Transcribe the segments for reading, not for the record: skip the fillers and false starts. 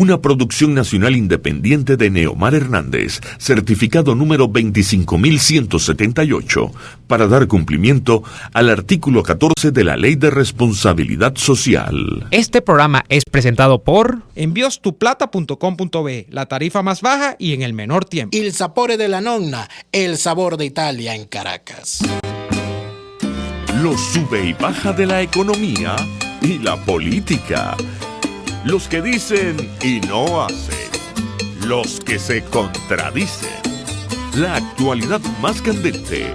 Una producción nacional independiente de Neomar Hernández, certificado número 25178, para dar cumplimiento al artículo 14 de la Ley de Responsabilidad Social. Este programa es presentado por enviostuplata.com.be, la tarifa más baja y en el menor tiempo. Il sapore della nonna, el sabor de Italia en Caracas. Los sube y baja de la economía y la política. Los que dicen y no hacen. Los que se contradicen. La actualidad más candente.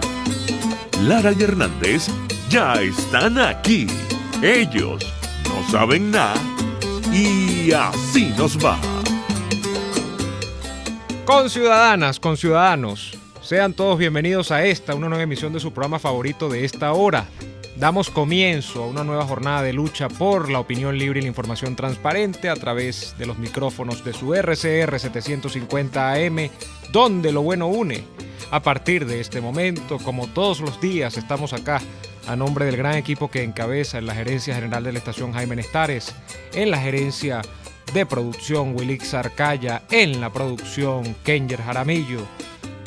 Lara y Hernández ya están aquí. Ellos no saben nada y así nos va. Conciudadanas, conciudadanos, sean todos bienvenidos a una nueva emisión de su programa favorito de esta hora. Damos comienzo a una nueva jornada de lucha por la opinión libre y la información transparente a través de los micrófonos de su RCR 750 AM, donde lo bueno une. A partir de este momento, como todos los días, estamos acá a nombre del gran equipo que encabeza en la gerencia general de la estación Jaime Nestares, en la gerencia de producción Wilix Arcaya, en la producción Kenger Jaramillo,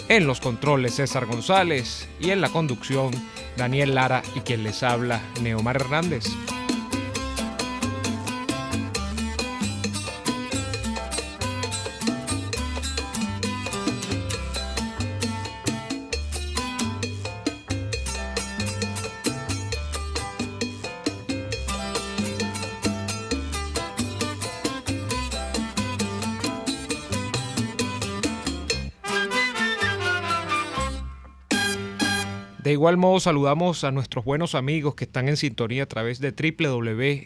en los controles César González y en la conducción Daniel Lara y quien les habla Neomar Hernández. De igual modo saludamos a nuestros buenos amigos que están en sintonía a través de www.rcr.tv,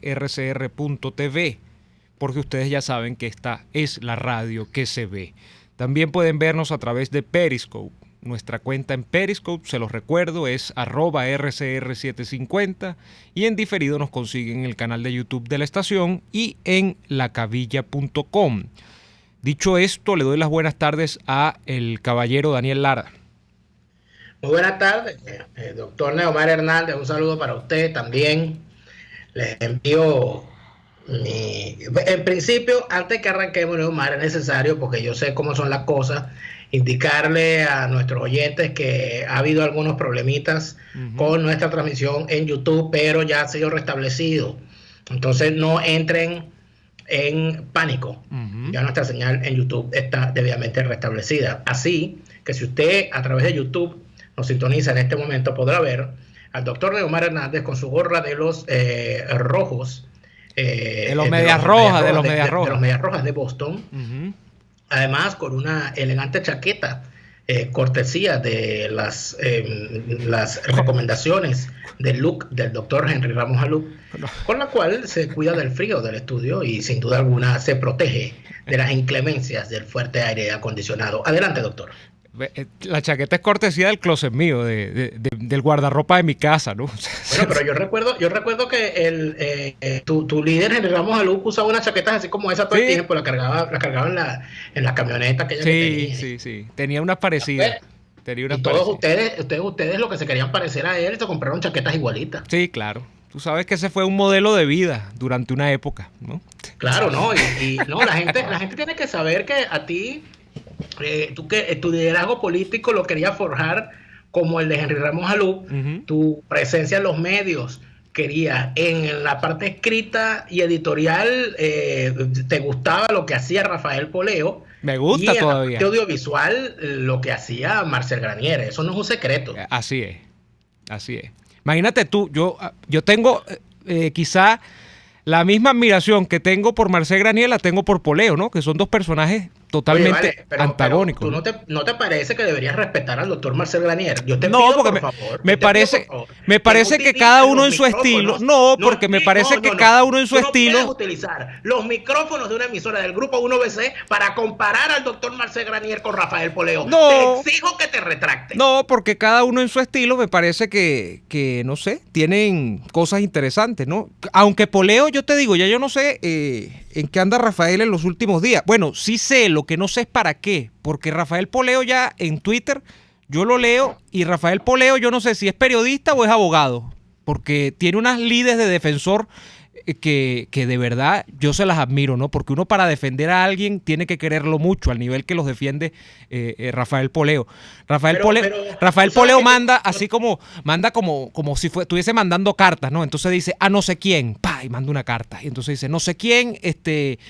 porque ustedes ya saben que esta es la radio que se ve. También pueden vernos a través de Periscope. Nuestra cuenta en Periscope, se los recuerdo, es @rcr750 y en diferido nos consiguen en el canal de YouTube de la estación y en lacavilla.com. Dicho esto, le doy las buenas tardes a el caballero Daniel Lara. Muy buenas tardes, doctor Neomar Hernández, un saludo para usted también. Les envío en principio, antes que arranquemos, Neomar, es necesario, porque yo sé cómo son las cosas, indicarle a nuestros oyentes que ha habido algunos problemitas con nuestra transmisión en YouTube, pero ya ha sido restablecido. Entonces no entren en pánico. Ya nuestra señal en YouTube está debidamente restablecida. Así que si usted a través de YouTube nos sintoniza en este momento, podrá ver al doctor Neomar Hernández con su gorra de los rojos. De los medias rojas. De los medias rojas de Boston. Además, con una elegante chaqueta, cortesía de las recomendaciones del look del doctor Henry Ramos Aluc, con la cual se cuida del frío del estudio y sin duda alguna se protege de las inclemencias del fuerte aire acondicionado. Adelante, doctor. La chaqueta es cortesía del closet mío, del guardarropa de mi casa, ¿no? Bueno, pero yo recuerdo que tu líder, Henry Ramos Aluc, usaba unas chaquetas así como esa todo el tiempo, la cargaba en la camioneta que ella tenía. Sí. Tenía unas parecidas. Todos ustedes lo que se querían parecer a él, se compraron chaquetas igualitas. Sí, claro. Tú sabes que ese fue un modelo de vida durante una época, ¿no? Claro, ¿no? Y no, la gente tiene que saber que a ti, tu liderazgo político lo quería forjar como el de Henry Ramos Aluc. Tu presencia en los medios quería, en la parte escrita y editorial, te gustaba lo que hacía Rafael Poleo. Me gusta todavía. Y en la parte audiovisual, lo que hacía Marcel Granier. Eso no es un secreto. Así es. Imagínate tú, yo tengo quizá la misma admiración que tengo por Marcel Granier la tengo por Poleo, ¿no? Que son dos personajes totalmente antagónicos. Pero ¿no te parece que deberías respetar al doctor Marcel Granier? Yo te pido, por favor. Me parece que cada uno en su estilo. No, porque me parece que cada uno en su estilo. No puedes utilizar los micrófonos de una emisora del grupo 1BC para comparar al doctor Marcel Granier con Rafael Poleo. No. Te exijo que te retractes. No, porque cada uno en su estilo me parece que no sé, tienen cosas interesantes, ¿no? Aunque Poleo, yo te digo, ya yo no sé en qué anda Rafael en los últimos días. Bueno, sí sé, lo que no sé es para qué, porque Rafael Poleo ya en Twitter, yo lo leo, y Rafael Poleo yo no sé si es periodista o es abogado, porque tiene unas lides de defensor que de verdad yo se las admiro, ¿no? Porque uno para defender a alguien tiene que quererlo mucho, al nivel que los defiende Rafael Poleo. Rafael Poleo manda así como si estuviese mandando cartas, ¿no? Entonces dice, a no sé quién, pa, y manda una carta. Y entonces dice, no sé quién,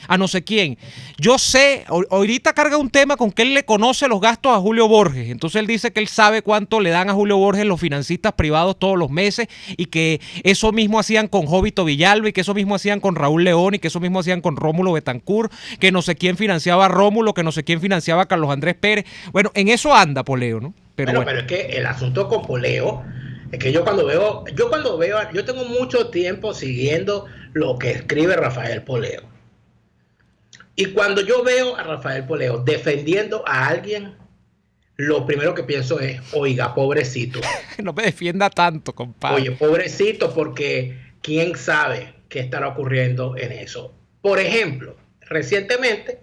a no sé quién. Yo sé, ahorita carga un tema con que él le conoce los gastos a Julio Borges. Entonces él dice que él sabe cuánto le dan a Julio Borges los financistas privados todos los meses y que eso mismo hacían con Jovito Villalba y que eso mismo hacían con Raúl León y que eso mismo hacían con Rómulo Betancourt, que no sé quién financiaba a Rómulo, que no sé quién financiaba a Carlos Andrés Pérez. Bueno, en eso anda Poleo, ¿no? Pero es que el asunto con Poleo es que yo tengo mucho tiempo siguiendo lo que escribe Rafael Poleo. Y cuando yo veo a Rafael Poleo defendiendo a alguien, lo primero que pienso es, oiga, pobrecito. No me defienda tanto, compadre. Oye, pobrecito, porque quién sabe qué estará ocurriendo en eso. Por ejemplo, recientemente,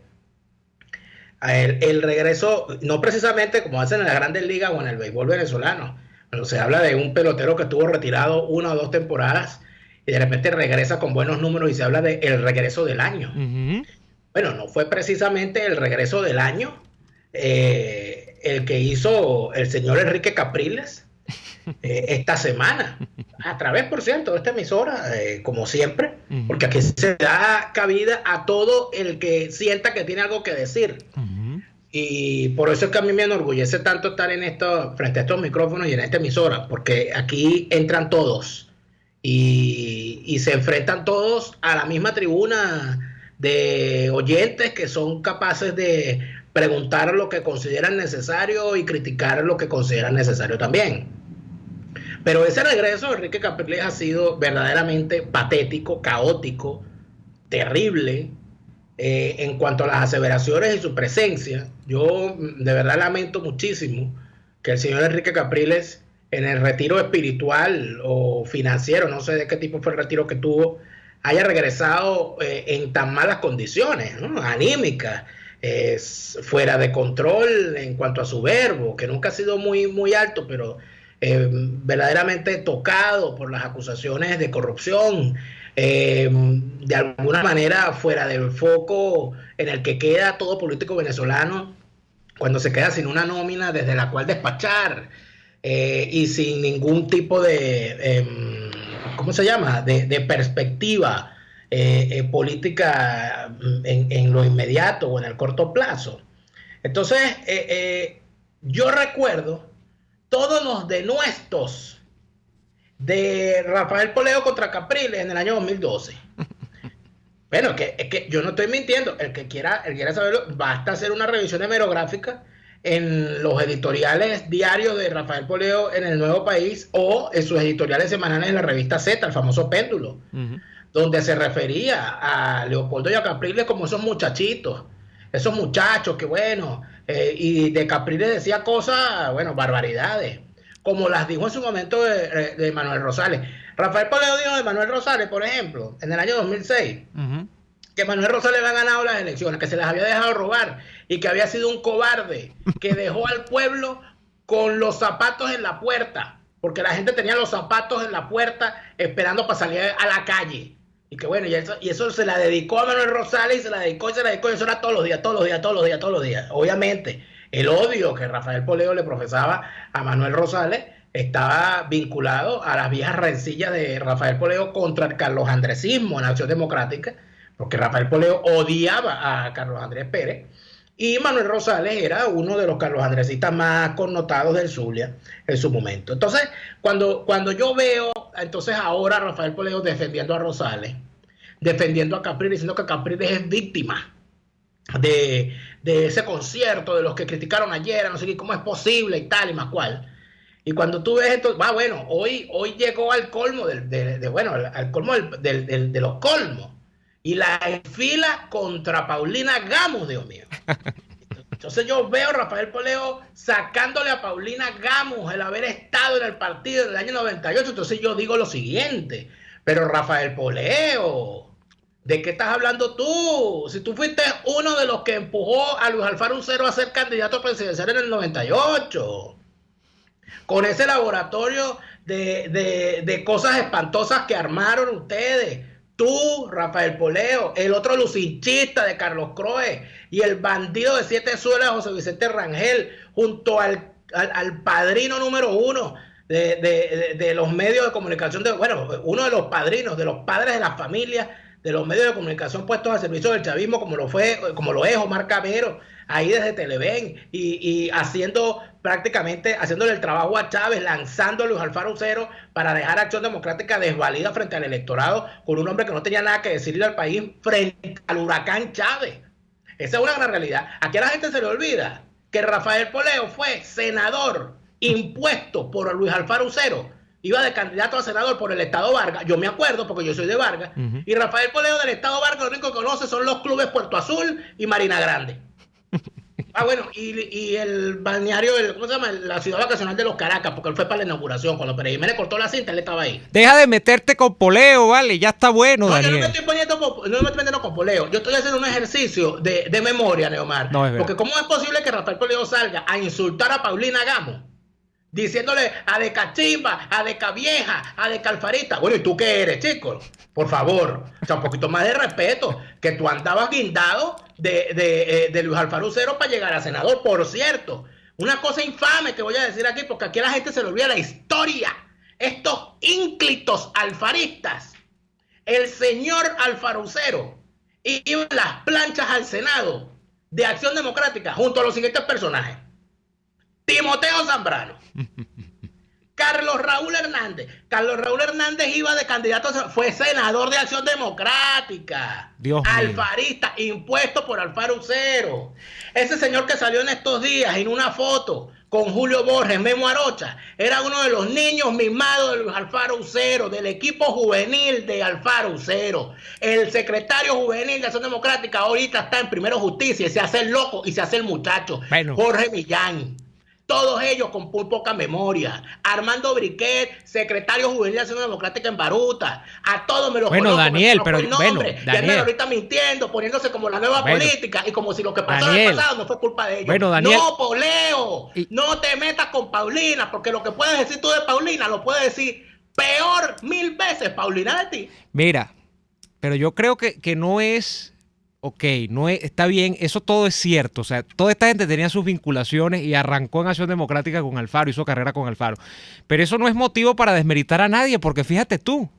el regreso, no precisamente como hacen en las grandes ligas o en el béisbol venezolano, pero se habla de un pelotero que estuvo retirado 1 o 2 temporadas y de repente regresa con buenos números y se habla de el regreso del año. Uh-huh. Bueno, no fue precisamente el regreso del año el que hizo el señor Enrique Capriles esta semana, a través, por cierto, de esta emisora, como siempre, uh-huh, porque aquí se da cabida a todo el que sienta que tiene algo que decir. Uh-huh. Y por eso es que a mí me enorgullece tanto estar frente a estos micrófonos y en esta emisora, porque aquí entran todos y se enfrentan todos a la misma tribuna de oyentes que son capaces de preguntar lo que consideran necesario y criticar lo que consideran necesario también. Pero ese regreso de Enrique Capriles ha sido verdaderamente patético, caótico, terrible en cuanto a las aseveraciones y su presencia. Yo de verdad lamento muchísimo que el señor Enrique Capriles, en el retiro espiritual o financiero, no sé de qué tipo fue el retiro que tuvo, haya regresado en tan malas condiciones, ¿no? Anímicas, fuera de control en cuanto a su verbo, que nunca ha sido muy, muy alto, pero verdaderamente tocado por las acusaciones de corrupción, de alguna manera fuera del foco en el que queda todo político venezolano cuando se queda sin una nómina desde la cual despachar y sin ningún tipo de ¿cómo se llama? De perspectiva política en lo inmediato o en el corto plazo. Entonces, yo recuerdo todos los denuestos de Rafael Poleo contra Capriles en el año 2012. Bueno, es que yo no estoy mintiendo. El que quiera saberlo, basta hacer una revisión hemerográfica en los editoriales diarios de Rafael Poleo en El Nuevo País o en sus editoriales semanales en la revista Z, el famoso Péndulo, uh-huh, donde se refería a Leopoldo y a Capriles como esos muchachitos, esos muchachos que bueno, y de Capriles decía cosas, bueno, barbaridades, como las dijo en su momento de Manuel Rosales. Rafael Poleo dijo de Manuel Rosales, por ejemplo, en el año 2006, uh-huh, que Manuel Rosales había ganado las elecciones, que se las había dejado robar y que había sido un cobarde, que dejó al pueblo con los zapatos en la puerta, porque la gente tenía los zapatos en la puerta esperando para salir a la calle. Y que bueno, y eso se la dedicó a Manuel Rosales y se la dedicó, y eso era todos los días. Obviamente, el odio que Rafael Poleo le profesaba a Manuel Rosales estaba vinculado a las viejas rencillas de Rafael Poleo contra el Carlos Andresismo en Acción Democrática, porque Rafael Poleo odiaba a Carlos Andrés Pérez y Manuel Rosales era uno de los Carlos Andresistas más connotados del Zulia en su momento. Entonces, cuando yo veo entonces ahora a Rafael Poleo defendiendo a Rosales, defendiendo a Capriles, diciendo que Capriles es víctima de ese concierto, de los que criticaron ayer, no sé qué, cómo es posible y tal y más cual. Y cuando tú ves esto, bueno, hoy llegó al colmo al colmo de los colmos. Y la fila contra Paulina Gamos, Dios mío. Entonces yo veo a Rafael Poleo sacándole a Paulina Gamos el haber estado en el partido del año 98. Entonces yo digo lo siguiente, pero Rafael Poleo, ¿de qué estás hablando tú? Si tú fuiste uno de los que empujó a Luis Alfaro Uncero a ser candidato presidencial en el 98, con ese laboratorio de cosas espantosas que armaron ustedes tú, Rafael Poleo, el otro lucinchista de Carlos Croe y el bandido de 7 suelas José Vicente Rangel, junto al padrino número 1 de los medios de comunicación, uno de los padrinos, de los padres de las familias, de los medios de comunicación puestos al servicio del chavismo, como lo es Omar Camero, ahí desde Televen, y haciéndole el trabajo a Chávez, lanzando a Luis Alfaro Usero para dejar Acción Democrática desvalida frente al electorado, con un hombre que no tenía nada que decirle al país frente al huracán Chávez. Esa es una gran realidad. Aquí a la gente se le olvida que Rafael Poleo fue senador impuesto por Luis Alfaro Usero. Iba de candidato a senador por el Estado Vargas. Yo me acuerdo porque yo soy de Vargas. Y Rafael Poleo del Estado Vargas, lo único que conoce son los clubes Puerto Azul y Marina Grande. Y el balneario, ¿cómo se llama? La ciudad vacacional de los Caracas, porque él fue para la inauguración. Cuando Pérez Jiménez cortó la cinta, él estaba ahí. Deja de meterte con Poleo, vale, ya está bueno, no, Daniel. Yo no me estoy metiendo con Poleo. Yo estoy haciendo un ejercicio de memoria, Neomar. No, es verdad. Porque ¿cómo es posible que Rafael Poleo salga a insultar a Paulina Gamo? Diciéndole a de cachimba, a de vieja, a de calfarita. Bueno, ¿y tú qué eres, chico? Por favor, o sea, un poquito más de respeto, que tú andabas guindado de Luis Alfaro Usero para llegar a senador. Por cierto, una cosa infame que voy a decir aquí, porque aquí a la gente se le olvida la historia. Estos ínclitos alfaristas, el señor Alfaro Usero iba en las planchas al Senado de Acción Democrática junto a los siguientes personajes: Timoteo Zambrano, Carlos Raúl Hernández. Carlos Raúl Hernández iba de candidato, fue senador de Acción Democrática, Dios alfarista, impuesto por Alfaro Usero. Ese señor que salió en estos días en una foto con Julio Borges, Memo Arocha, era uno de los niños mimados de Luis Alfaro Usero, del equipo juvenil de Alfaro Usero. El secretario juvenil de Acción Democrática ahorita está en Primero Justicia y se hace el loco y se hace el muchacho. Bueno. Jorge Millán. Todos ellos con muy poca memoria. Armando Briquet, secretario juvenil de Acción Democrática en Baruta. A todos me los conozco. Daniel, pero Daniel. Daniel. ahorita mintiendo, poniéndose como la nueva política y como si lo que pasó Daniel. en el pasado no fue culpa de ellos. Daniel. No, Poleo, no te metas con Paulina, porque lo que puedes decir tú de Paulina lo puedes decir peor 1000 veces Paulina de ti. Mira, pero yo creo que no es... Ok, está bien, eso todo es cierto. O sea, toda esta gente tenía sus vinculaciones y arrancó en Acción Democrática con Alfaro, hizo carrera con Alfaro. Pero eso no es motivo para desmeritar a nadie, porque fíjate tú,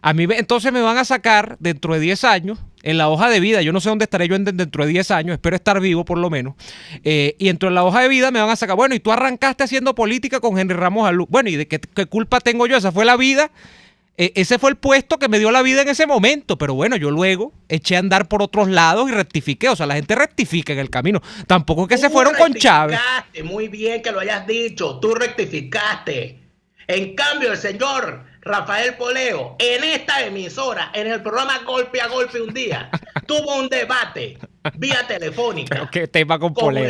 a mí entonces me van a sacar dentro de 10 años en la hoja de vida. Yo no sé dónde estaré yo dentro de 10 años, espero estar vivo por lo menos. Y dentro de la hoja de vida me van a sacar, bueno, y tú arrancaste haciendo política con Henry Ramos Alú. Bueno, ¿y de qué culpa tengo yo? Esa fue la vida. Ese fue el puesto que me dio la vida en ese momento, pero bueno, yo luego eché a andar por otros lados y rectifiqué. O sea, la gente rectifica en el camino. Tampoco es que se fueron con Chávez. Muy bien que lo hayas dicho, tú rectificaste. En cambio, el señor Rafael Poleo, en esta emisora, en el programa Golpe a Golpe un día, tuvo un debate vía telefónica. ¿Pero qué tema con Poleo?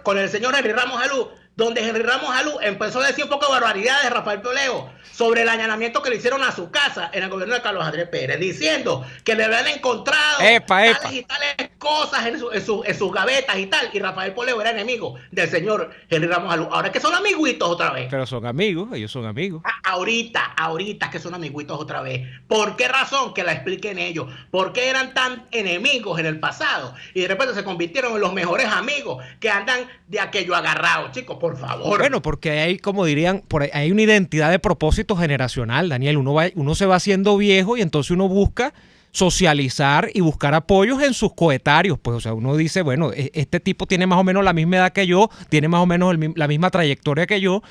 Con el señor Henry Ramos Alú, donde Henry Ramos Alú empezó a decir un poco de barbaridades de Rafael Poleo sobre el allanamiento que le hicieron a su casa en el gobierno de Carlos Andrés Pérez, diciendo que le habían encontrado tales y tales cosas en sus gavetas y tal, y Rafael Poleo era enemigo del señor Henry Ramos Alú. Ahora es que son amiguitos otra vez. Pero son amigos, ellos son amigos. Ahorita es que son amiguitos otra vez. ¿Por qué razón? Que la expliquen ellos. ¿Por qué eran tan enemigos en el pasado? Y de repente se convirtieron en los mejores amigos que andan de aquello agarrados, chicos, por favor. Bueno, porque hay, como dirían, hay una identidad de propósito generacional, Daniel. Uno se va haciendo viejo y entonces uno busca socializar y buscar apoyos en sus coetarios. Pues, o sea, uno dice, bueno, este tipo tiene más o menos la misma edad que yo, tiene más o menos la misma trayectoria que yo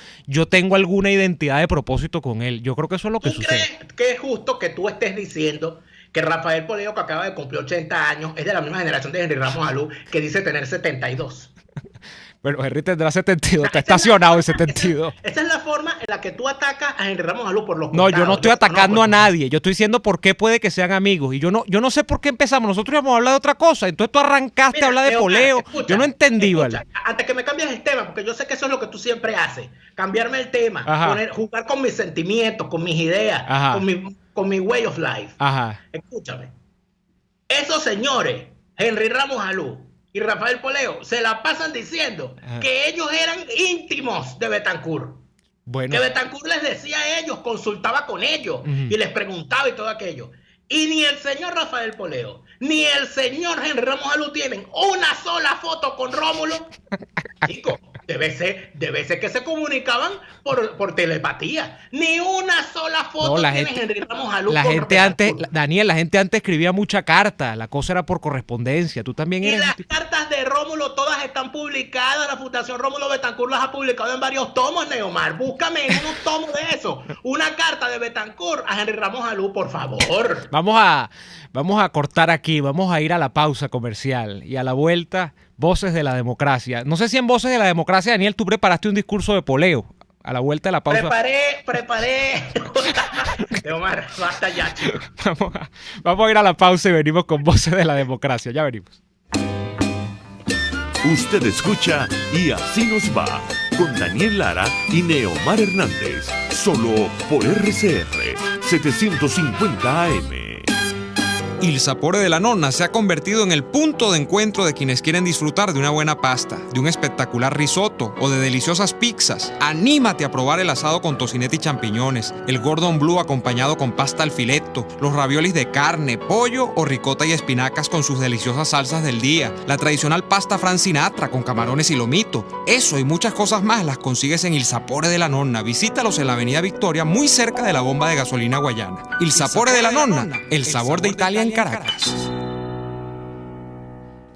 tengo alguna identidad de propósito con él. Yo creo que eso es lo que sucede. ¿Tú crees que es justo que tú estés diciendo que Rafael Poleo, que acaba de cumplir 80 años, es de la misma generación de Henry Ramos Alú, que dice tener 72? Bueno, Henry tendrá 72, está estacionado en 72. Esa es la forma en la que tú atacas a Henry Ramos Alú por los No, yo no estoy atacando a nadie. Yo estoy diciendo por qué puede que sean amigos. Y yo no sé por qué empezamos. Nosotros íbamos a hablar de otra cosa. Entonces tú arrancaste a hablar de Poleo. Yo no entendí, ¿vale? Antes que me cambies el tema, porque yo sé que eso es lo que tú siempre haces. Cambiarme el tema. Jugar con mis sentimientos, con mis ideas, con mi way of life. Ajá. Escúchame. Esos señores, Henry Ramos Alú y Rafael Poleo, se la pasan diciendo que ellos eran íntimos de Betancourt. Bueno. Que Betancourt les decía a ellos, consultaba con ellos y les preguntaba y todo aquello. Y ni el señor Rafael Poleo, ni el señor Henry Ramos Alú tienen una sola foto con Rómulo. Chico, debe ser que se comunicaban por telepatía. Ni una sola foto tiene Henry Ramos Alú. Daniel, la gente antes escribía mucha carta, la cosa era por correspondencia. Tú también eres. Y las cartas de Rómulo todas están publicadas. La Fundación Rómulo Betancourt las ha publicado en varios tomos, Neomar. Búscame en unos tomos de eso. Una carta de Betancourt a Henry Ramos Alú, por favor. Vamos a cortar aquí, vamos a ir a la pausa comercial y a la vuelta, Voces de la Democracia. No sé si en Voces de la Democracia, Daniel, tú preparaste un discurso de Poleo. A la vuelta de la pausa. Preparé. Omar, basta ya, chico. Vamos a ir a la pausa y venimos con Voces de la Democracia. Ya venimos. Usted escucha Y Así Nos Va, con Daniel Lara y Neomar Hernández, solo por RCR 750 AM. Il Sapore de la Nonna se ha convertido en el punto de encuentro de quienes quieren disfrutar de una buena pasta, de un espectacular risotto o de deliciosas pizzas. Anímate a probar el asado con tocineta y champiñones, el Gordon Bleu acompañado con pasta al filetto, los raviolis de carne, pollo o ricota y espinacas con sus deliciosas salsas del día, la tradicional pasta Frank Sinatra con camarones y lomito. Eso y muchas cosas más las consigues en Il Sapore de la Nonna. Visítalos en la Avenida Victoria, muy cerca de la bomba de gasolina Guayana. Il Sapore de la Nonna, el sabor de Italia en Caracas.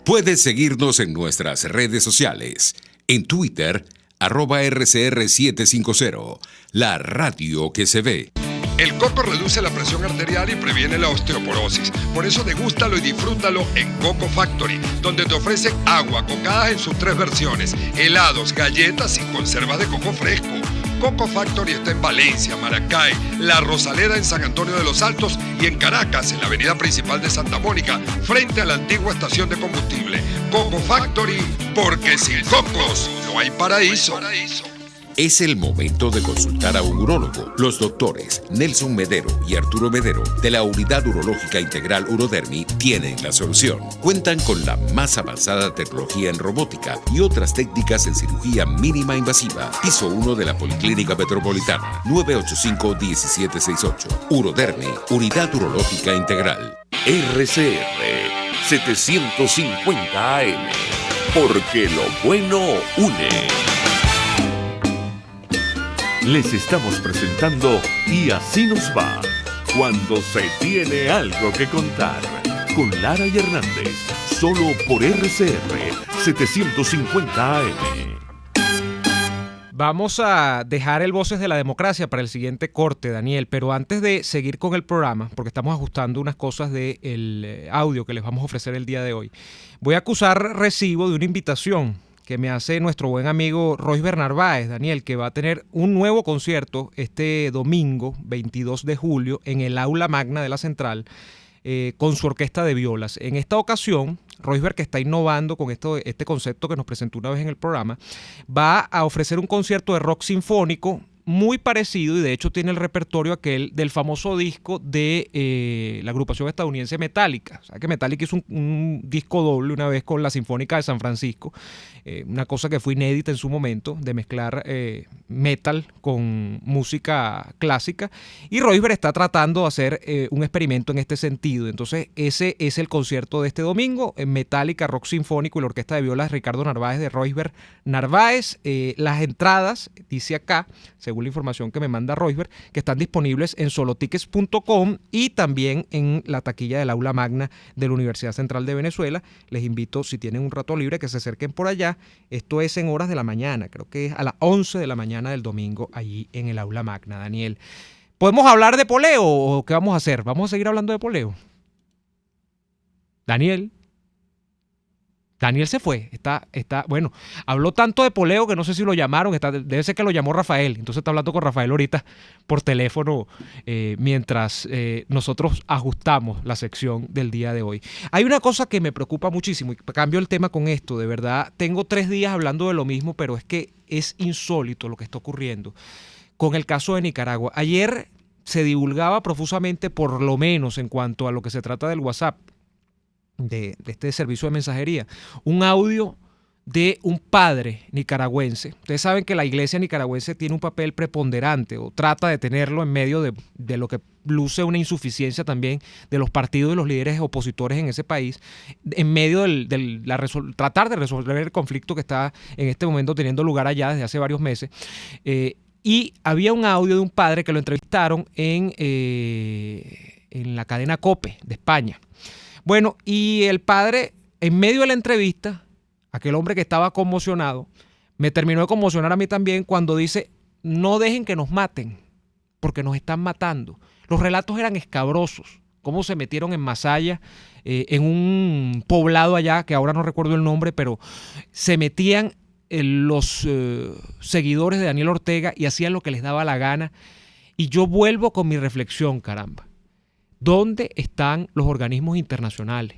Puedes seguirnos en nuestras redes sociales. En Twitter, @RCR750, la radio que se ve. El coco reduce la presión arterial y previene la osteoporosis. Por eso degústalo y disfrútalo en Coco Factory, donde te ofrecen agua, cocadas en sus 3 versiones, helados, galletas y conservas de coco fresco. Coco Factory está en Valencia, Maracay, La Rosaleda en San Antonio de los Altos y en Caracas, en la avenida principal de Santa Mónica, frente a la antigua estación de combustible. Coco Factory, porque sin cocos no hay paraíso. Es el momento de consultar a un urólogo. Los doctores Nelson Medero y Arturo Medero de la Unidad Urológica Integral Urodermi tienen la solución. Cuentan con la más avanzada tecnología en robótica y otras técnicas en cirugía mínima invasiva. Piso 1 de la Policlínica Metropolitana, 985-1768. Urodermi, Unidad Urológica Integral. RCR 750 AM, porque lo bueno une. Les estamos presentando Y Así Nos Va, cuando se tiene algo que contar, con Lara y Hernández, solo por RCR 750 AM. Vamos a dejar el Voces de la Democracia para el siguiente corte, Daniel, pero antes de seguir con el programa, porque estamos ajustando unas cosas del audio que les vamos a ofrecer el día de hoy, voy a acusar recibo de una invitación que me hace nuestro buen amigo Roisber Narváez, Daniel, que va a tener un nuevo concierto este domingo, 22 de julio, en el Aula Magna de la Central, con su orquesta de violas. En esta ocasión, Roisber, que está innovando con este concepto que nos presentó una vez en el programa, va a ofrecer un concierto de rock sinfónico muy parecido, y de hecho tiene el repertorio aquel del famoso disco de la agrupación estadounidense Metallica. O sea que Metallica hizo un disco doble una vez con la Sinfónica de San Francisco, una cosa que fue inédita en su momento, de mezclar metal con música clásica, y Roisber está tratando de hacer un experimento en este sentido. Entonces ese es el concierto de este domingo, en Metallica, rock sinfónico y la orquesta de violas Ricardo Narváez de Roisber Narváez. Las entradas, dice acá, según la información que me manda Roisber, que están disponibles en solotickets.com y también en la taquilla del Aula Magna de la Universidad Central de Venezuela. Les invito, si tienen un rato libre, que se acerquen por allá. Esto es en horas de la mañana, creo que es a las 11 de la mañana del domingo, allí en el Aula Magna, Daniel. ¿Podemos hablar de poleo o qué vamos a hacer? ¿Vamos a seguir hablando de poleo? Daniel se fue, bueno, habló tanto de poleo que no sé si lo llamaron, debe ser que lo llamó Rafael, entonces está hablando con Rafael ahorita por teléfono mientras nosotros ajustamos la sección del día de hoy. Hay una cosa que me preocupa muchísimo, y cambio el tema con esto, de verdad, tengo 3 días hablando de lo mismo, pero es que es insólito lo que está ocurriendo con el caso de Nicaragua. Ayer se divulgaba profusamente, por lo menos en cuanto a lo que se trata del WhatsApp, de este servicio de mensajería, un audio de un padre nicaragüense. Ustedes saben que la iglesia nicaragüense tiene un papel preponderante o trata de tenerlo en medio de lo que luce una insuficiencia también de los partidos y los líderes opositores en ese país, en medio tratar de resolver el conflicto que está en este momento teniendo lugar allá desde hace varios meses. Y había un audio de un padre que lo entrevistaron en la cadena COPE de España. Bueno, y el padre, en medio de la entrevista, aquel hombre que estaba conmocionado, me terminó de conmocionar a mí también cuando dice: no dejen que nos maten, porque nos están matando. Los relatos eran escabrosos, cómo se metieron en Masaya, en un poblado allá, que ahora no recuerdo el nombre, pero se metían los seguidores de Daniel Ortega y hacían lo que les daba la gana. Y yo vuelvo con mi reflexión, caramba. ¿Dónde están los organismos internacionales?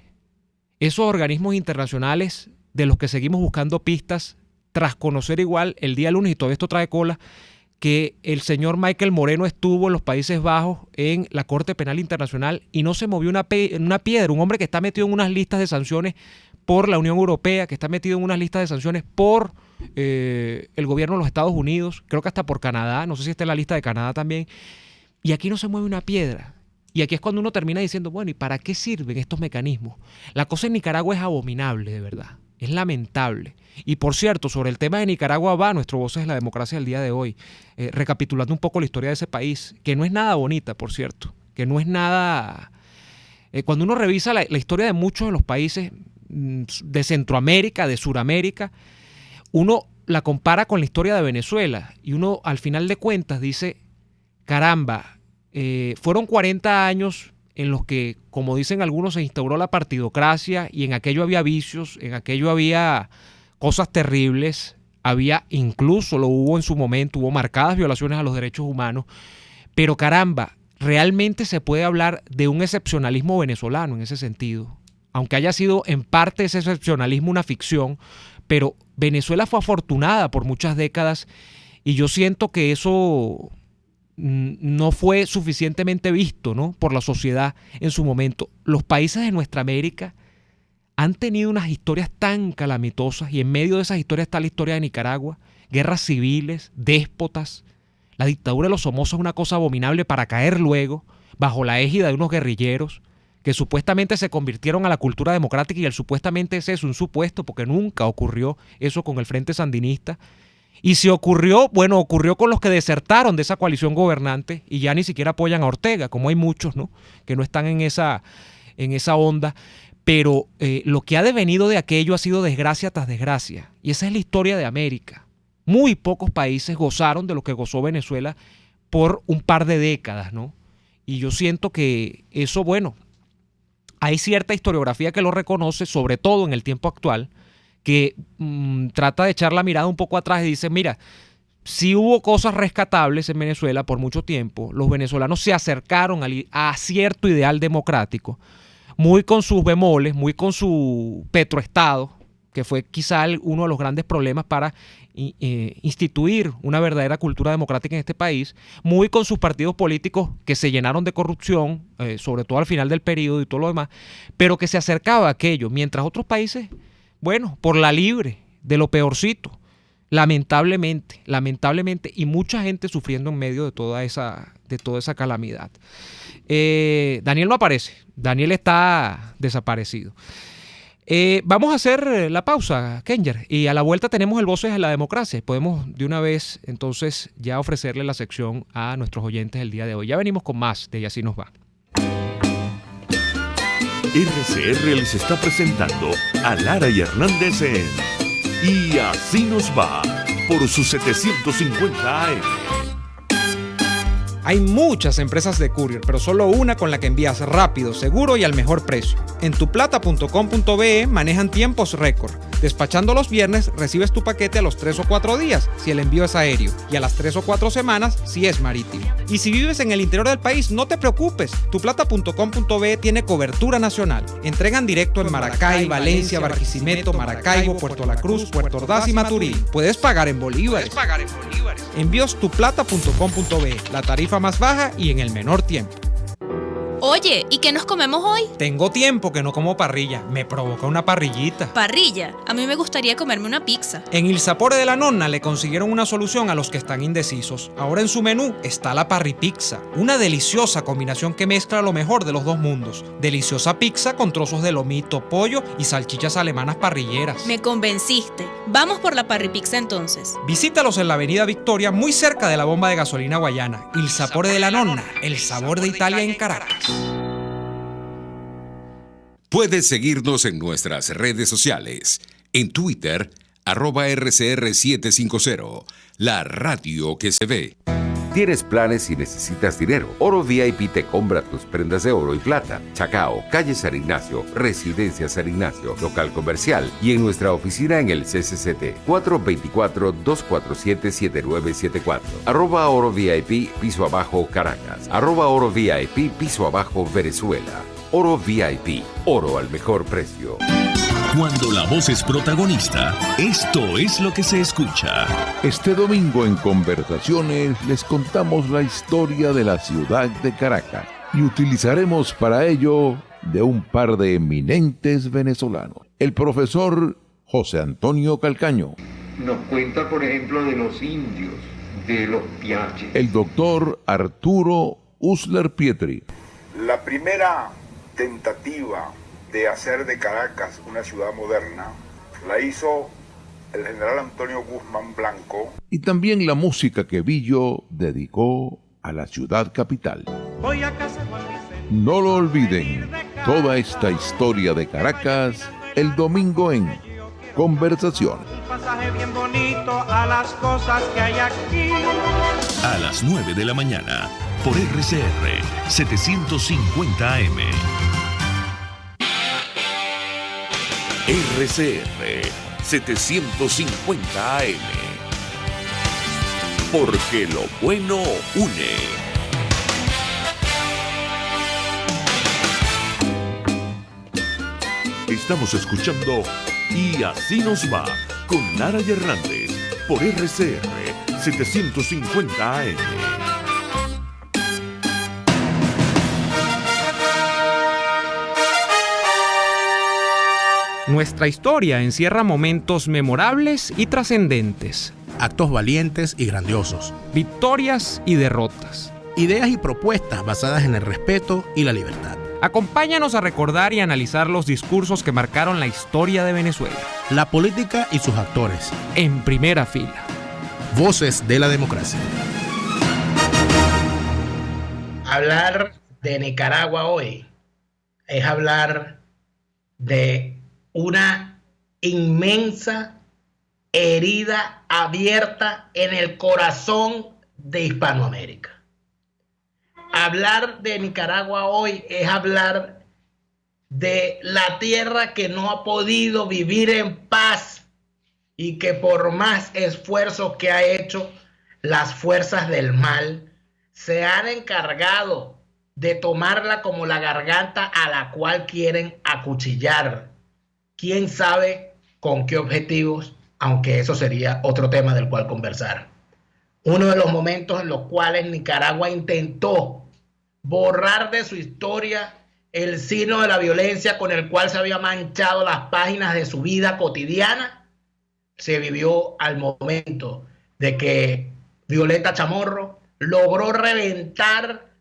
Esos organismos internacionales de los que seguimos buscando pistas tras conocer igual el día lunes, y todavía esto trae cola, que el señor Michael Moreno estuvo en los Países Bajos en la Corte Penal Internacional y no se movió una piedra. Un hombre que está metido en unas listas de sanciones por la Unión Europea, que está metido en unas listas de sanciones por el gobierno de los Estados Unidos, creo que hasta por Canadá, no sé si está en la lista de Canadá también, y aquí no se mueve una piedra. Y aquí es cuando uno termina diciendo, bueno, ¿y para qué sirven estos mecanismos? La cosa en Nicaragua es abominable, de verdad. Es lamentable. Y por cierto, sobre el tema de Nicaragua va nuestro Voces de la Democracia del día de hoy, recapitulando un poco la historia de ese país, que no es nada bonita, por cierto, que no es nada... cuando uno revisa la historia de muchos de los países de Centroamérica, de Suramérica, uno la compara con la historia de Venezuela y uno al final de cuentas dice, caramba, fueron 40 años en los que, como dicen algunos, se instauró la partidocracia y en aquello había vicios, en aquello había cosas terribles, había incluso, lo hubo en su momento, hubo marcadas violaciones a los derechos humanos, pero caramba, realmente se puede hablar de un excepcionalismo venezolano en ese sentido, aunque haya sido en parte ese excepcionalismo una ficción, pero Venezuela fue afortunada por muchas décadas y yo siento que eso no fue suficientemente visto, ¿no?, por la sociedad en su momento. Los países de nuestra América han tenido unas historias tan calamitosas y en medio de esas historias está la historia de Nicaragua, guerras civiles, déspotas. La dictadura de los Somozas es una cosa abominable para caer luego bajo la égida de unos guerrilleros que supuestamente se convirtieron a la cultura democrática, y el supuestamente es eso, un supuesto, porque nunca ocurrió eso con el Frente Sandinista. Y si ocurrió, bueno, ocurrió con los que desertaron de esa coalición gobernante y ya ni siquiera apoyan a Ortega, como hay muchos, ¿no?, que no están en esa onda. Pero lo que ha devenido de aquello ha sido desgracia tras desgracia. Y esa es la historia de América. Muy pocos países gozaron de lo que gozó Venezuela por un par de décadas, ¿no? Y yo siento que eso, bueno, hay cierta historiografía que lo reconoce, sobre todo en el tiempo actual, que trata de echar la mirada un poco atrás y dice, mira, si hubo cosas rescatables en Venezuela por mucho tiempo, los venezolanos se acercaron a cierto ideal democrático, muy con sus bemoles, muy con su petroestado, que fue quizá uno de los grandes problemas para instituir una verdadera cultura democrática en este país, muy con sus partidos políticos que se llenaron de corrupción, sobre todo al final del periodo y todo lo demás, pero que se acercaba a aquello, mientras otros países, bueno, por la libre, de lo peorcito, lamentablemente, y mucha gente sufriendo en medio de toda esa calamidad. Daniel no aparece, Daniel está desaparecido. Vamos a hacer la pausa, Kenger, y a la vuelta tenemos el Voces de la Democracia. Podemos de una vez entonces ya ofrecerle la sección a nuestros oyentes el día de hoy. Ya venimos con más de Y Así Nos Va. RCR les está presentando a Lara y Hernández en Y Así Nos Va por sus 750 AM. Hay muchas empresas de courier, pero solo una con la que envías rápido, seguro y al mejor precio. En tuplata.com.be manejan tiempos récord. Despachando los viernes, recibes tu paquete a los 3 o 4 días, si el envío es aéreo, y a las 3 o 4 semanas, si es marítimo. Y si vives en el interior del país, no te preocupes. Tuplata.com.be tiene cobertura nacional. Entregan directo en Maracay, Valencia, Barquisimeto, Maracaibo, Puerto La Cruz, Puerto Ordaz y Maturín. Puedes pagar en bolívares. Envíos tuplata.com.be, la tarifa más baja y en el menor tiempo. Oye, ¿y qué nos comemos hoy? Tengo tiempo que no como parrilla. Me provoca una parrillita. Parrilla. A mí me gustaría comerme una pizza. En Il Sapore de la Nonna le consiguieron una solución a los que están indecisos. Ahora en su menú está la parripizza, una deliciosa combinación que mezcla lo mejor de los dos mundos. Deliciosa pizza con trozos de lomito, pollo y salchichas alemanas parrilleras. Me convenciste. Vamos por la parripizza entonces. Visítalos en la Avenida Victoria, muy cerca de la bomba de gasolina Guayana. Il Sapore de la Nonna, el sabor de Italia en Caracas. Puedes seguirnos en nuestras redes sociales. En Twitter, @RCR750, la radio que se ve. ¿Tienes planes y necesitas dinero? Oro VIP te compra tus prendas de oro y plata. Chacao, calle San Ignacio, Residencia San Ignacio, local comercial y en nuestra oficina en el CCCT, 424-247-7974. @Oro VIP, piso abajo, Caracas. @Oro VIP, piso abajo, Venezuela. Oro VIP, oro al mejor precio. Cuando la voz es protagonista, esto es lo que se escucha. Este domingo en Conversaciones les contamos la historia de la ciudad de Caracas y utilizaremos para ello de un par de eminentes venezolanos. El profesor José Antonio Calcaño. Nos cuenta, por ejemplo, de los indios, de los piaches. El doctor Arturo Usler Pietri. La primera tentativa de hacer de Caracas una ciudad moderna la hizo el general Antonio Guzmán Blanco. Y también la música que Billo dedicó a la ciudad capital. No lo olviden, toda esta historia de Caracas el domingo en Conversaciones. Un pasaje bien bonito a las cosas que hay aquí. A las 9 de la mañana, por RCR 750 AM. RCR 750 AM. Porque lo bueno une. Estamos escuchando Y Así Nos Va con Lara y Hernández por RCR 750 AM. Nuestra historia encierra momentos memorables y trascendentes. Actos valientes y grandiosos. Victorias y derrotas. Ideas y propuestas basadas en el respeto y la libertad. Acompáñanos a recordar y analizar los discursos que marcaron la historia de Venezuela. La política y sus actores. En primera fila. Voces de la democracia. Hablar de Nicaragua hoy es hablar de una inmensa herida abierta en el corazón de Hispanoamérica. Hablar de Nicaragua hoy es hablar de la tierra que no ha podido vivir en paz y que por más esfuerzo que ha hecho las fuerzas del mal, se han encargado de tomarla como la garganta a la cual quieren acuchillar. ¿Quién sabe con qué objetivos? Aunque eso sería otro tema del cual conversar. Uno de los momentos en los cuales Nicaragua intentó borrar de su historia el signo de la violencia con el cual se había manchado las páginas de su vida cotidiana, se vivió al momento de que Violeta Chamorro logró reventar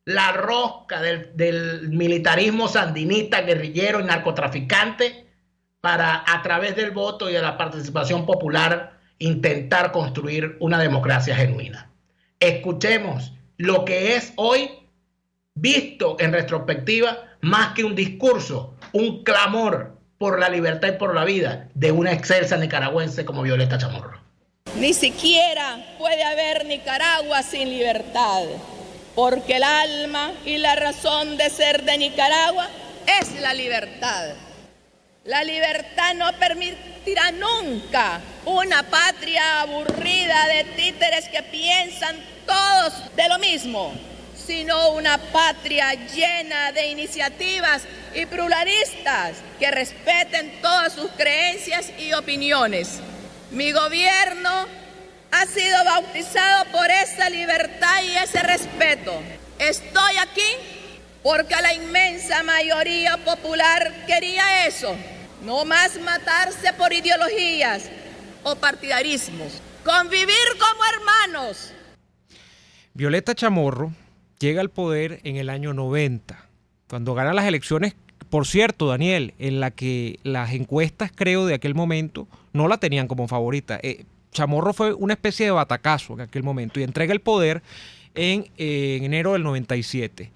la rosca del militarismo sandinista, guerrillero y narcotraficante para, a través del voto y de la participación popular, intentar construir una democracia genuina. Escuchemos lo que es hoy, visto en retrospectiva, más que un discurso, un clamor por la libertad y por la vida de una excelsa nicaragüense como Violeta Chamorro. Ni siquiera puede haber Nicaragua sin libertad, porque el alma y la razón de ser de Nicaragua es la libertad. La libertad no permitirá nunca una patria aburrida de títeres que piensan todos de lo mismo, sino una patria llena de iniciativas y pluralistas que respeten todas sus creencias y opiniones. Mi gobierno ha sido bautizado por esa libertad y ese respeto. Estoy aquí porque la inmensa mayoría popular quería eso, no más matarse por ideologías o partidarismos, convivir como hermanos. Violeta Chamorro llega al poder en el año 90, cuando gana las elecciones, por cierto, Daniel, en la que las encuestas, creo, de aquel momento, no la tenían como favorita. Chamorro fue una especie de batacazo en aquel momento y entrega el poder en enero del 97.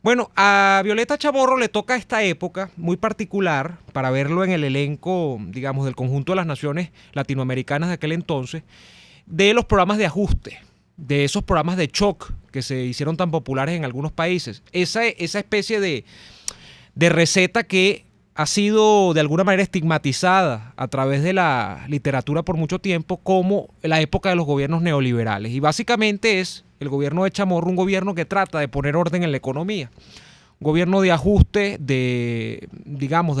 Bueno, a Violeta Chamorro le toca esta época muy particular para verlo en el elenco, digamos, del conjunto de las naciones latinoamericanas de aquel entonces, de los programas de ajuste, de esos programas de shock que se hicieron tan populares en algunos países. Esa especie de receta que ha sido de alguna manera estigmatizada a través de la literatura por mucho tiempo como la época de los gobiernos neoliberales. Y básicamente es el gobierno de Chamorro un gobierno que trata de poner orden en la economía. Un gobierno de ajuste, de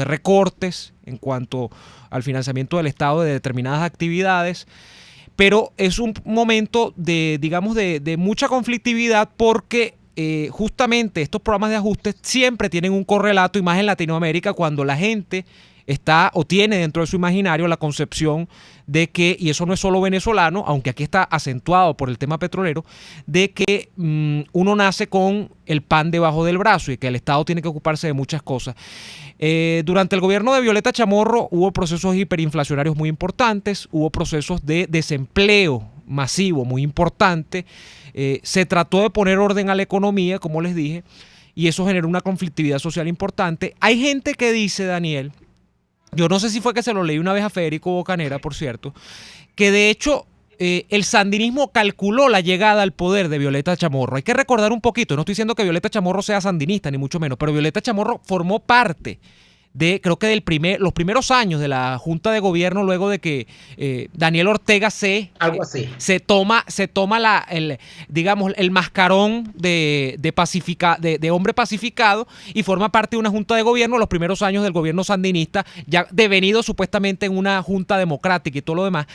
recortes en cuanto al financiamiento del Estado de determinadas actividades. Pero es un momento de mucha conflictividad porque justamente estos programas de ajuste siempre tienen un correlato, y más en Latinoamérica, cuando la gente está o tiene dentro de su imaginario la concepción de que, y eso no es solo venezolano, aunque aquí está acentuado por el tema petrolero, de que uno nace con el pan debajo del brazo y que el Estado tiene que ocuparse de muchas cosas. Durante el gobierno de Violeta Chamorro hubo procesos hiperinflacionarios muy importantes, hubo procesos de desempleo masivo muy importante. Se trató de poner orden a la economía, como les dije, y eso generó una conflictividad social importante. Hay gente que dice, Daniel, yo no sé si fue que se lo leí una vez a Federico Bocanera, por cierto, que de hecho el sandinismo calculó la llegada al poder de Violeta Chamorro. Hay que recordar un poquito, no estoy diciendo que Violeta Chamorro sea sandinista, ni mucho menos, pero Violeta Chamorro formó parte de, creo que los primeros años de la Junta de Gobierno, luego de que Daniel Ortega se toma el mascarón de hombre pacificado y forma parte de una Junta de Gobierno los primeros años del gobierno sandinista, ya devenido supuestamente en una Junta democrática y todo lo demás.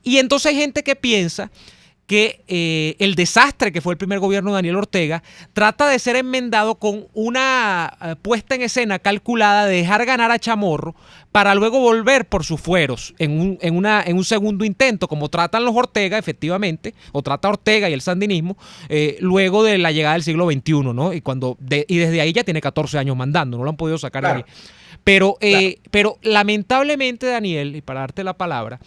Y entonces hay gente que piensa que el desastre que fue el primer gobierno de Daniel Ortega trata de ser enmendado con una puesta en escena calculada de dejar ganar a Chamorro para luego volver por sus fueros en un segundo intento, como tratan los Ortega, efectivamente, o trata Ortega y el sandinismo, luego de la llegada del siglo XXI, ¿no? Y desde ahí ya tiene 14 años mandando, no lo han podido sacar de ahí. Pero lamentablemente, Daniel, y para darte la palabra,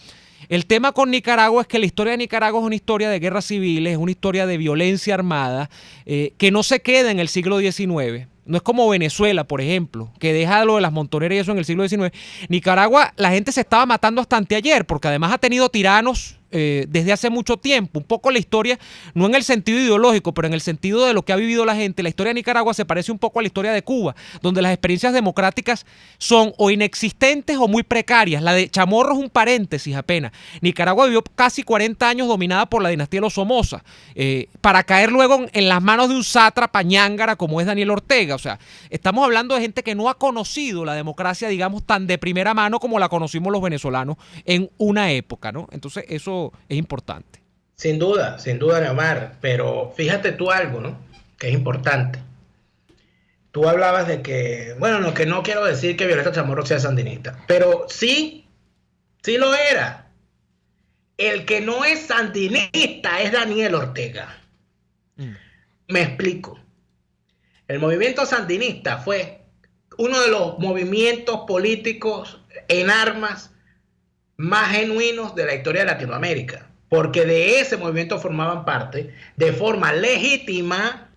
el tema con Nicaragua es que la historia de Nicaragua es una historia de guerras civiles, es una historia de violencia armada que no se queda en el siglo XIX. No es como Venezuela, por ejemplo, que deja lo de las montoneras y eso en el siglo XIX. Nicaragua, la gente se estaba matando hasta anteayer, porque además ha tenido tiranos desde hace mucho tiempo. Un poco la historia, no en el sentido ideológico, pero en el sentido de lo que ha vivido la gente. La historia de Nicaragua se parece un poco a la historia de Cuba, donde las experiencias democráticas son o inexistentes o muy precarias. La de Chamorro es un paréntesis apenas. Nicaragua vivió casi 40 años dominada por la dinastía de los Somoza, para caer luego en las manos de un sátrapa ñángara como es Daniel Ortega. O sea, estamos hablando de gente que no ha conocido la democracia, digamos, tan de primera mano como la conocimos los venezolanos en una época, ¿no? Entonces, eso es importante. Sin duda, Neomar, pero fíjate tú algo, ¿no? Que es importante. Tú hablabas de que, bueno, que no quiero decir que Violeta Chamorro sea sandinista, pero sí lo era. El que no es sandinista es Daniel Ortega. Me explico. El movimiento sandinista fue uno de los movimientos políticos en armas más genuinos de la historia de Latinoamérica, porque de ese movimiento formaban parte de forma legítima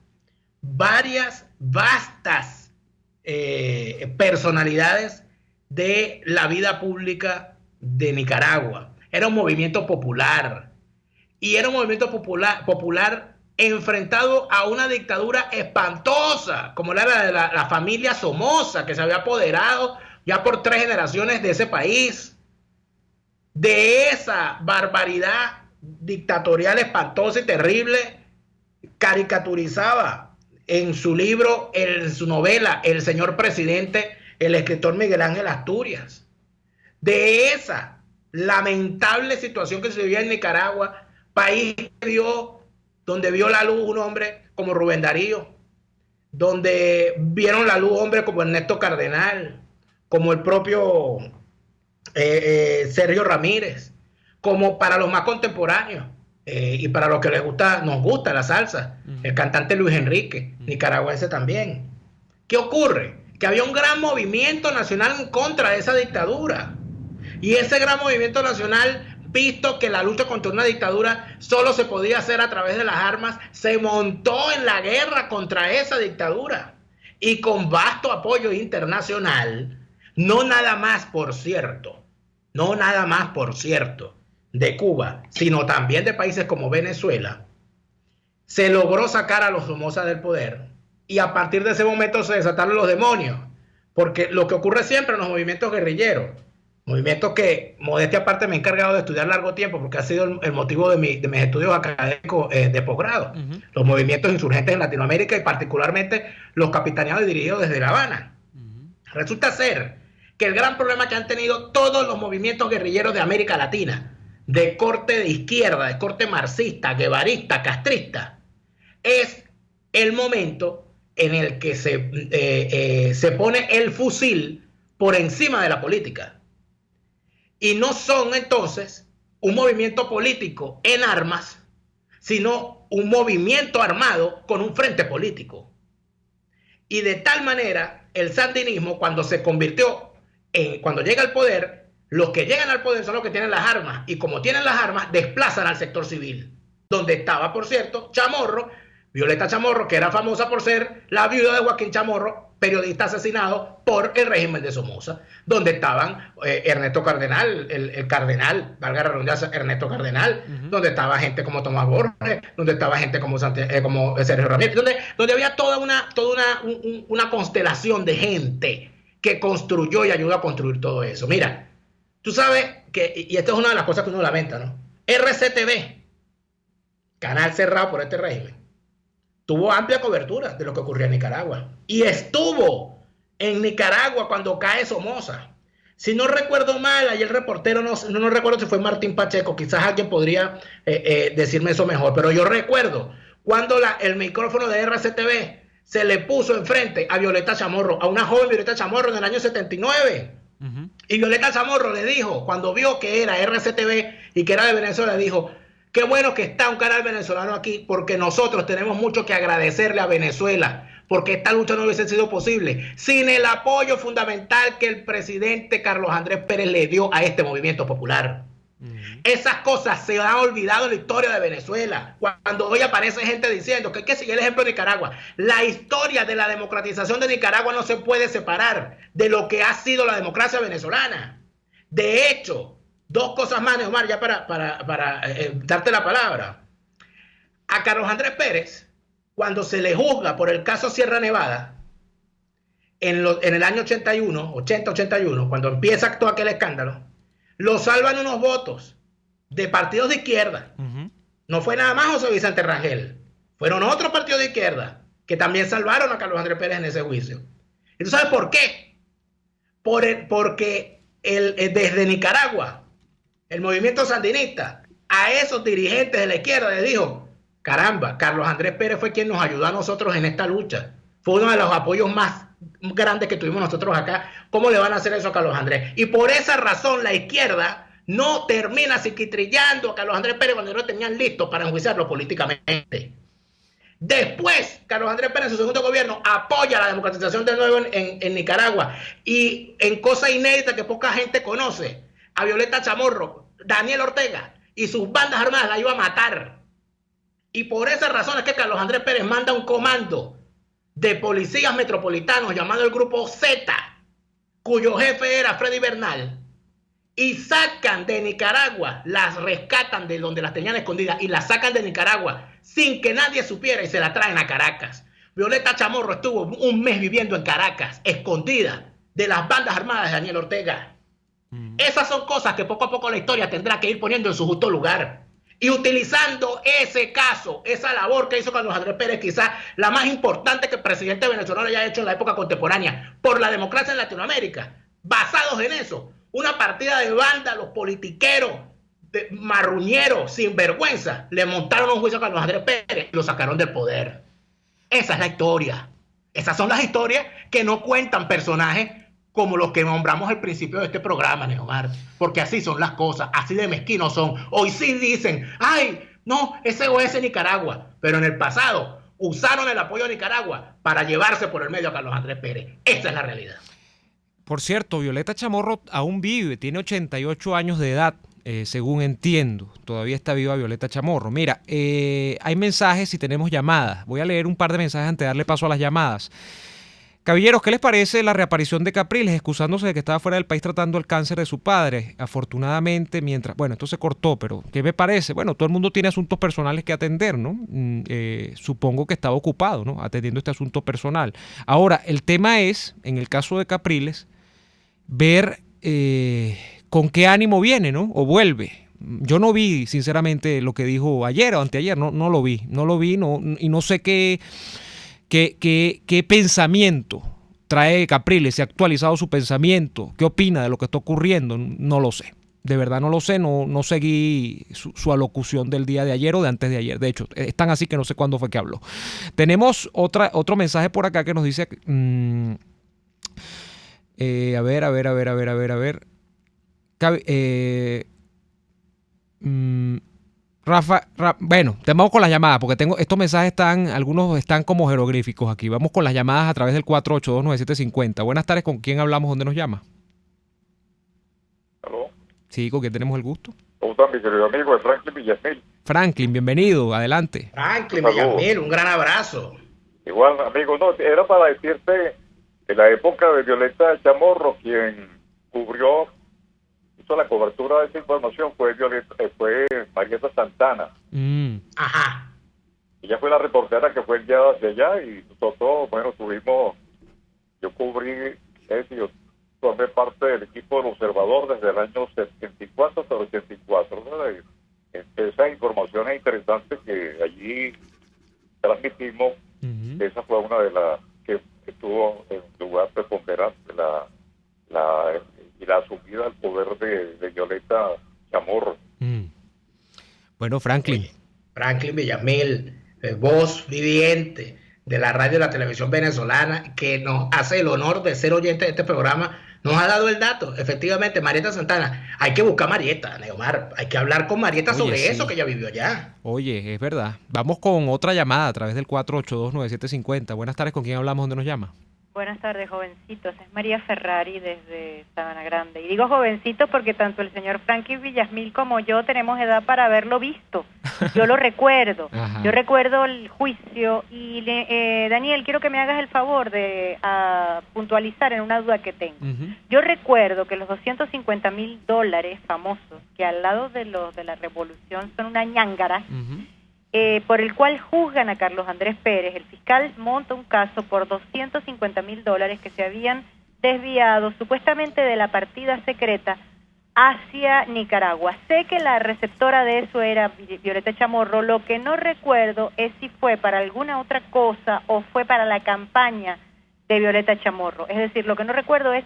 varias vastas personalidades de la vida pública de Nicaragua. Era un movimiento popular, y era un movimiento popular enfrentado a una dictadura espantosa, como era la de la familia Somoza, que se había apoderado ya por 3 generaciones de ese país. De esa barbaridad dictatorial espantosa y terrible, caricaturizaba en su libro, en su novela, El Señor Presidente, el escritor Miguel Ángel Asturias. De esa lamentable situación que se vivía en Nicaragua, país donde vio la luz un hombre como Rubén Darío. donde vieron la luz hombres como Ernesto Cardenal, como el propio Sergio Ramírez, como para los más contemporáneos y para los que nos gusta la salsa, el cantante Luis Enrique, nicaragüense también. ¿Qué ocurre? Que había un gran movimiento nacional en contra de esa dictadura. Y ese gran movimiento nacional, visto que la lucha contra una dictadura solo se podía hacer a través de las armas, se montó en la guerra contra esa dictadura. Y con vasto apoyo internacional, no nada más, por cierto, de Cuba, sino también de países como Venezuela, se logró sacar a los Somoza del poder. Y a partir de ese momento se desataron los demonios. Porque lo que ocurre siempre en los movimientos guerrilleros, movimientos que, modestia aparte, me he encargado de estudiar largo tiempo porque ha sido el motivo de mis estudios académicos de posgrado. Los movimientos insurgentes en Latinoamérica y particularmente los capitaneados y dirigidos desde La Habana. Resulta ser que el gran problema que han tenido todos los movimientos guerrilleros de América Latina, de corte de izquierda, de corte marxista, guevarista, castrista, es el momento en el que se pone el fusil por encima de la política. Y no son entonces un movimiento político en armas, sino un movimiento armado con un frente político. Y de tal manera, el sandinismo, cuando llega al poder, los que llegan al poder son los que tienen las armas. Y como tienen las armas, desplazan al sector civil. Donde estaba, por cierto, Chamorro, Violeta Chamorro, que era famosa por ser la viuda de Joaquín Chamorro, periodista asesinado por el régimen de Somoza, donde estaban Ernesto Cardenal, el cardenal, valga la redundancia, Ernesto Cardenal, donde estaba gente como Tomás Borges, donde estaba gente como Sergio Ramírez, donde había toda una constelación de gente que construyó y ayudó a construir todo eso. Mira, tú sabes que, y esta es una de las cosas que uno lamenta, ¿no? RCTV, canal cerrado por este régimen, tuvo amplia cobertura de lo que ocurría en Nicaragua. Y estuvo en Nicaragua cuando cae Somoza. Si no recuerdo mal, ahí el reportero, no recuerdo si fue Martín Pacheco, quizás alguien podría decirme eso mejor, pero yo recuerdo cuando el micrófono de RCTV se le puso enfrente a Violeta Chamorro, a una joven Violeta Chamorro en el año 79. Y Violeta Chamorro le dijo, cuando vio que era RCTV y que era de Venezuela, dijo: qué bueno que está un canal venezolano aquí, porque nosotros tenemos mucho que agradecerle a Venezuela, porque esta lucha no hubiese sido posible sin el apoyo fundamental que el presidente Carlos Andrés Pérez le dio a este movimiento popular. Esas cosas se han olvidado en la historia de Venezuela. Cuando hoy aparece gente diciendo que hay que seguir el ejemplo de Nicaragua, la historia de la democratización de Nicaragua no se puede separar de lo que ha sido la democracia venezolana. De hecho, dos cosas más, Neomar, ya para darte la palabra. A Carlos Andrés Pérez, cuando se le juzga por el caso Sierra Nevada, en el año 80-81, cuando empieza todo aquel escándalo, lo salvan unos votos de partidos de izquierda. No fue nada más José Vicente Rangel, fueron otros partidos de izquierda que también salvaron a Carlos Andrés Pérez en ese juicio. ¿Y tú sabes por qué? Porque desde Nicaragua, el movimiento sandinista, a esos dirigentes de la izquierda les dijo: caramba, Carlos Andrés Pérez fue quien nos ayudó a nosotros en esta lucha. Fue uno de los apoyos más grandes que tuvimos nosotros acá. ¿Cómo le van a hacer eso a Carlos Andrés? Y por esa razón la izquierda no termina psiquitrillando a Carlos Andrés Pérez cuando no lo tenían listo para enjuiciarlo políticamente. Después, Carlos Andrés Pérez en su segundo gobierno apoya la democratización de nuevo en Nicaragua. Y en cosa inédita que poca gente conoce, a Violeta Chamorro, Daniel Ortega y sus bandas armadas la iba a matar. Y por esa razón es que Carlos Andrés Pérez manda un comando de policías metropolitanos llamado el Grupo Z, cuyo jefe era Freddy Bernal, y sacan de Nicaragua, las rescatan de donde las tenían escondidas y las sacan de Nicaragua sin que nadie supiera y se la traen a Caracas. Violeta Chamorro estuvo un mes viviendo en Caracas, escondida de las bandas armadas de Daniel Ortega. Esas son cosas que poco a poco la historia tendrá que ir poniendo en su justo lugar. Y utilizando ese caso, esa labor que hizo Carlos Andrés Pérez, quizás la más importante que el presidente venezolano haya hecho en la época contemporánea, por la democracia en Latinoamérica, basados en eso, una partida de vándalos, politiqueros, marruñeros, sinvergüenza, le montaron un juicio a Carlos Andrés Pérez y lo sacaron del poder. Esa es la historia. Esas son las historias que no cuentan personajes como los que nombramos al principio de este programa, Neomar, porque así son las cosas, así de mezquinos son. Hoy sí dicen, ay, no, ese es Nicaragua, pero en el pasado usaron el apoyo de Nicaragua para llevarse por el medio a Carlos Andrés Pérez. Esa es la realidad. Por cierto, Violeta Chamorro aún vive, tiene 88 años de edad, según entiendo. Todavía está viva Violeta Chamorro. Mira, hay mensajes y tenemos llamadas. Voy a leer un par de mensajes antes de darle paso a las llamadas. Caballeros, ¿qué les parece la reaparición de Capriles, excusándose de que estaba fuera del país tratando el cáncer de su padre? Afortunadamente, bueno, esto se cortó, pero ¿qué me parece? Bueno, todo el mundo tiene asuntos personales que atender, ¿no? Supongo que estaba ocupado, ¿no? Atendiendo este asunto personal. Ahora, el tema es, en el caso de Capriles, ver con qué ánimo viene, ¿no? O vuelve. Yo no vi, sinceramente, lo que dijo ayer o anteayer, no lo vi, y no sé qué pensamiento trae Capriles, si ha actualizado su pensamiento, qué opina de lo que está ocurriendo, no lo sé. De verdad no lo sé, no seguí su alocución del día de ayer o de antes de ayer. De hecho, es tan así que no sé cuándo fue que habló. Tenemos otro mensaje por acá que nos dice... a ver. Rafa, bueno, te vamos con las llamadas porque estos mensajes algunos están como jeroglíficos aquí. Vamos con las llamadas a través del 482-9750. Buenas tardes, ¿con quién hablamos? ¿Dónde nos llama? ¿Aló? Sí, ¿con quién tenemos el gusto? ¿Cómo está mi querido amigo? Franklin Villamil. Franklin, bienvenido, adelante. Franklin Villamil, un gran abrazo. Igual, amigo, no, era para decirte que la época de Violeta Chamorro, quien hizo la cobertura de esa información fue Marieta Santana. Ajá. Ella fue la reportera que fue enviada hacia allá y nosotros, bueno, yo cubrí eso, yo formé parte del equipo del Observador desde el año 74 hasta el 84. ¿No? Esa información es interesante que allí transmitimos. Esa fue una de las que estuvo en lugar preponderante y la subida al poder de Violeta Chamorro. Bueno, Franklin. Oye, Franklin Villamil, voz viviente de la radio y la televisión venezolana, que nos hace el honor de ser oyente de este programa, nos ha dado el dato. Efectivamente, Marieta Santana. Hay que buscar a Marieta, Neomar. Hay que hablar con Marieta sobre eso que ella vivió allá. Oye, es verdad. Vamos con otra llamada a través del 482-9750. Buenas tardes, ¿con quién hablamos? ¿Dónde nos llama? Buenas tardes, jovencitos. Es María Ferrari desde Sabana Grande. Y digo jovencitos porque tanto el señor Franklin Villamil como yo tenemos edad para haberlo visto. Yo lo recuerdo. Yo recuerdo el juicio. Y Daniel, quiero que me hagas el favor de puntualizar en una duda que tengo. Yo recuerdo que los $250,000 famosos, que al lado de los de la revolución son una ñángara, por el cual juzgan a Carlos Andrés Pérez, el fiscal monta un caso por $250,000 que se habían desviado supuestamente de la partida secreta hacia Nicaragua. Sé que la receptora de eso era Violeta Chamorro. Lo que no recuerdo es si fue para alguna otra cosa o fue para la campaña de Violeta Chamorro. Es decir, lo que no recuerdo es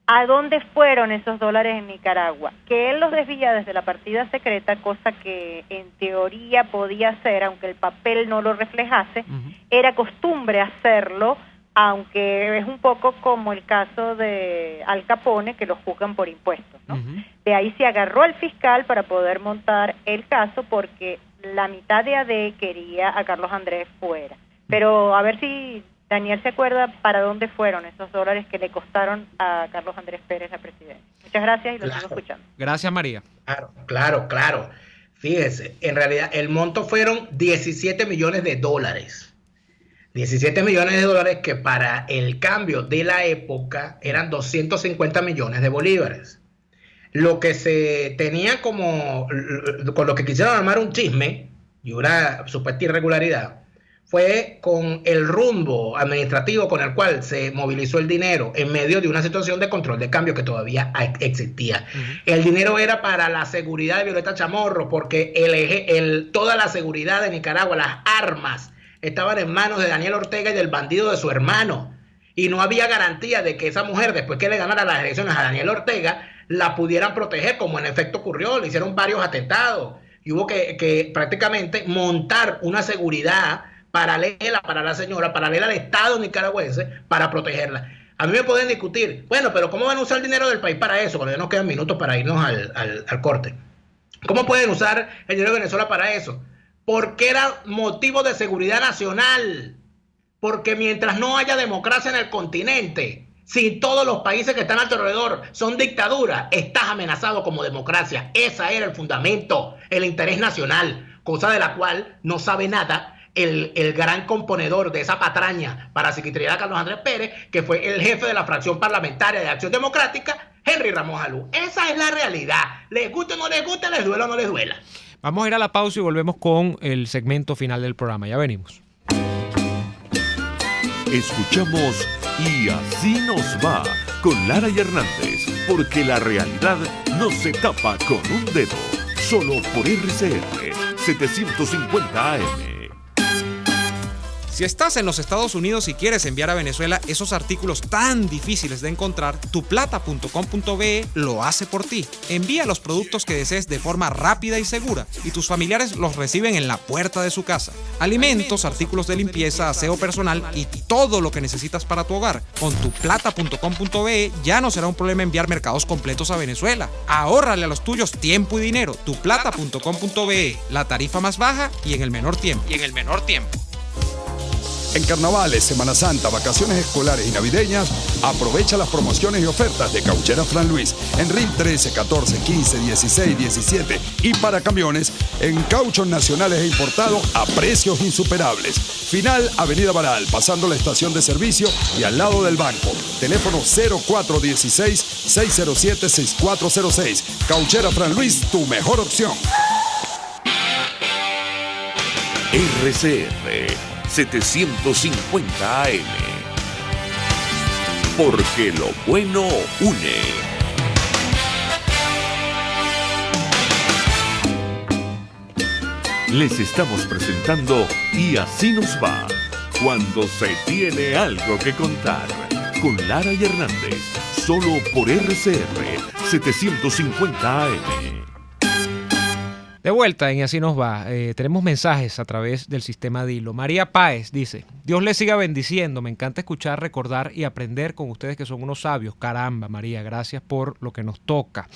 a dónde fueron esos dólares en Nicaragua. Que él los desvía desde la partida secreta, cosa que en teoría podía hacer, aunque el papel no lo reflejase, era costumbre hacerlo, aunque es un poco como el caso de Al Capone, que lo juzgan por impuestos, ¿no? De ahí se agarró al fiscal para poder montar el caso, porque la mitad de AD quería a Carlos Andrés fuera. Pero a ver si Daniel se acuerda para dónde fueron esos dólares que le costaron a Carlos Andrés Pérez la presidencia. Muchas gracias y lo sigo escuchando. Gracias, María. Claro. Fíjese, en realidad el monto fueron $17 millones. 17 millones de dólares que para el cambio de la época eran 250 millones de bolívares. Lo que se tenía con lo que quisieron armar un chisme y una supuesta irregularidad fue con el rumbo administrativo con el cual se movilizó el dinero en medio de una situación de control de cambio que todavía existía. El dinero era para la seguridad de Violeta Chamorro, porque toda la seguridad de Nicaragua, las armas, estaban en manos de Daniel Ortega y del bandido de su hermano. Y no había garantía de que esa mujer, después que le ganara las elecciones a Daniel Ortega, la pudieran proteger, como en efecto ocurrió. Le hicieron varios atentados y hubo que prácticamente montar una seguridad paralela para la señora, paralela al Estado nicaragüense, para protegerla. A mí me pueden discutir, bueno, pero ¿cómo van a usar el dinero del país para eso? Cuando ya nos quedan minutos para irnos al corte. ¿Cómo pueden usar el dinero de Venezuela para eso? Porque era motivo de seguridad nacional. Porque mientras no haya democracia en el continente, si todos los países que están alrededor son dictaduras, estás amenazado como democracia. Ese era el fundamento, el interés nacional, cosa de la cual no sabe nada el gran componedor de esa patraña parapsiquiatría Carlos Andrés Pérez, que fue el jefe de la fracción parlamentaria de Acción Democrática, Henry Ramos Alú. Esa es la realidad. Les guste o no les guste, les duela o no les duela. Vamos a ir a la pausa y volvemos con el segmento final del programa. Ya venimos. Escuchamos Y Así Nos Va con Lara y Hernández, porque la realidad no se tapa con un dedo. Solo por RCR 750 AM. Si estás en los Estados Unidos y quieres enviar a Venezuela esos artículos tan difíciles de encontrar, tuplata.com.be lo hace por ti. Envía los productos que desees de forma rápida y segura y tus familiares los reciben en la puerta de su casa. Alimentos, artículos de limpieza, aseo personal y todo lo que necesitas para tu hogar. Con tuplata.com.be ya no será un problema enviar mercados completos a Venezuela. Ahórrale a los tuyos tiempo y dinero. Tuplata.com.be, la tarifa más baja y en el menor tiempo. En carnavales, Semana Santa, vacaciones escolares y navideñas, aprovecha las promociones y ofertas de Cauchera Fran Luis en RIL 13, 14, 15, 16, 17 y para camiones en cauchos nacionales e importados a precios insuperables. Final Avenida Baral, pasando la estación de servicio y al lado del banco. Teléfono 0416-607-6406. Cauchera Fran Luis, tu mejor opción. RCR 750 AM. Porque lo bueno une. Les estamos presentando Y Así Nos Va, cuando se tiene algo que contar, con Lara y Hernández, solo por RCR 750 AM. De vuelta en Y Así Nos Va, tenemos mensajes a través del sistema Dilo. María Páez dice: Dios les siga bendiciendo, me encanta escuchar, recordar y aprender con ustedes que son unos sabios. Caramba, María, gracias por lo que nos toca.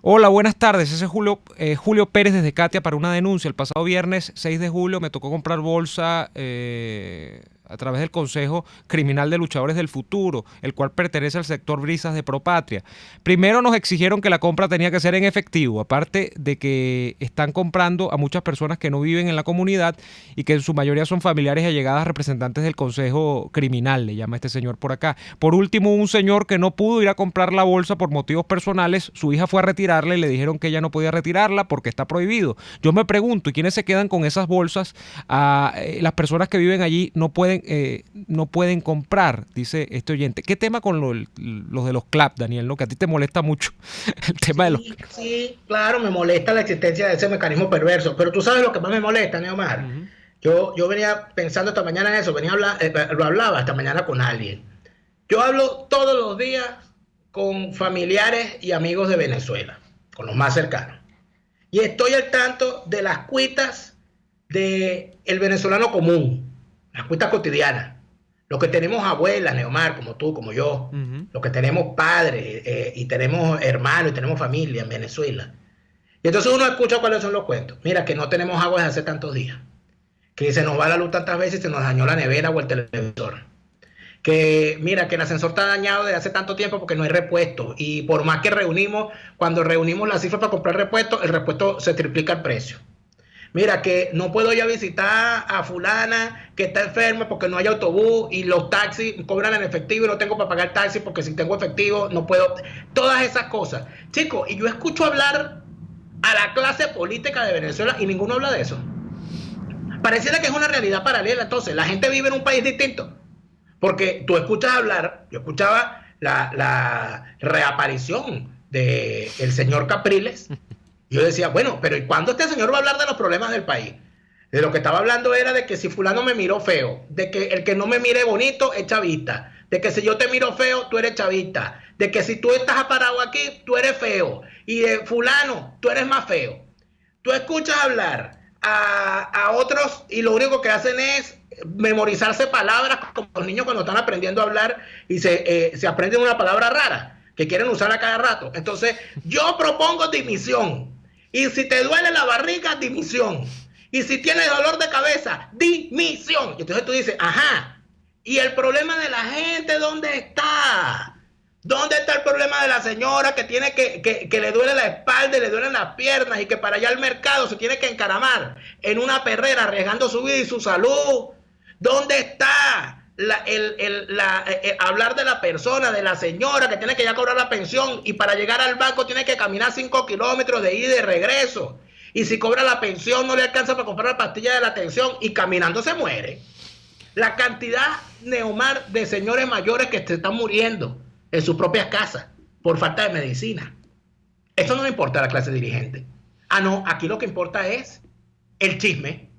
Hola, buenas tardes, ese es Julio Pérez desde Catia para una denuncia. El pasado viernes 6 de julio me tocó comprar bolsa a través del Consejo Criminal de Luchadores del Futuro, el cual pertenece al sector Brisas de Propatria. Primero nos exigieron que la compra tenía que ser en efectivo, aparte de que están comprando a muchas personas que no viven en la comunidad y que en su mayoría son familiares y allegadas representantes del Consejo Criminal, le llama este señor por acá. Por último, un señor que no pudo ir a comprar la bolsa por motivos personales, su hija fue a retirarla y le dijeron que ella no podía retirarla porque está prohibido. Yo me pregunto, ¿y quiénes se quedan con esas bolsas? Las personas que viven allí no pueden comprar, dice este oyente. ¿Qué tema con los de los CLAP, Daniel, ¿no? Que a ti te molesta mucho el tema de los... Sí, claro, me molesta la existencia de ese mecanismo perverso, pero tú sabes lo que más me molesta, Neomar. Yo venía pensando esta mañana en eso, lo hablaba esta mañana con alguien. Yo hablo todos los días con familiares y amigos de Venezuela, con los más cercanos, y estoy al tanto de las cuitas del venezolano común, las cuitas cotidianas, los que tenemos abuelas, Neomar, como tú, como yo, los que tenemos padres y tenemos hermanos y tenemos familia en Venezuela. Y entonces uno escucha cuáles son los cuentos. Mira, que no tenemos agua desde hace tantos días, que se nos va la luz tantas veces y se nos dañó la nevera o el televisor. Que mira, que el ascensor está dañado desde hace tanto tiempo porque no hay repuesto. Y por más que cuando reunimos las cifras para comprar repuesto, el repuesto se triplica el precio. Mira, que no puedo ir a visitar a fulana que está enferma porque no hay autobús y los taxis cobran en efectivo y no tengo para pagar taxi porque si tengo efectivo no puedo. Todas esas cosas. Chicos, y yo escucho hablar a la clase política de Venezuela y ninguno habla de eso. Pareciera que es una realidad paralela. Entonces, la gente vive en un país distinto. Porque tú escuchas hablar, yo escuchaba la reaparición del señor Capriles. Yo decía, bueno, pero ¿y cuándo este señor va a hablar de los problemas del país? De lo que estaba hablando era de que si fulano me miró feo, de que el que no me mire bonito es chavista, de que si yo te miro feo, tú eres chavista, de que si tú estás aparado aquí, tú eres feo, y de fulano, tú eres más feo. Tú escuchas hablar a otros y lo único que hacen es memorizarse palabras como los niños cuando están aprendiendo a hablar y se aprenden una palabra rara que quieren usar a cada rato. Entonces, yo propongo dimisión. Y si te duele la barriga, dimisión. Y si tienes dolor de cabeza, dimisión. Y entonces tú dices, ajá, ¿y el problema de la gente dónde está? ¿Dónde está el problema de la señora que tiene que le duele la espalda y le duelen las piernas y que para allá al mercado se tiene que encaramar en una perrera arriesgando su vida y su salud? ¿Dónde está hablar de la persona, de la señora que tiene que ya cobrar la pensión y para llegar al banco tiene que caminar 5 kilómetros de ida y de regreso? Y si cobra la pensión no le alcanza para comprar la pastilla de la tensión y caminando se muere. La cantidad, Neomar, de señores mayores que se están muriendo en sus propias casas por falta de medicina. Eso no le importa a la clase dirigente. Ah, no, aquí lo que importa es el chisme.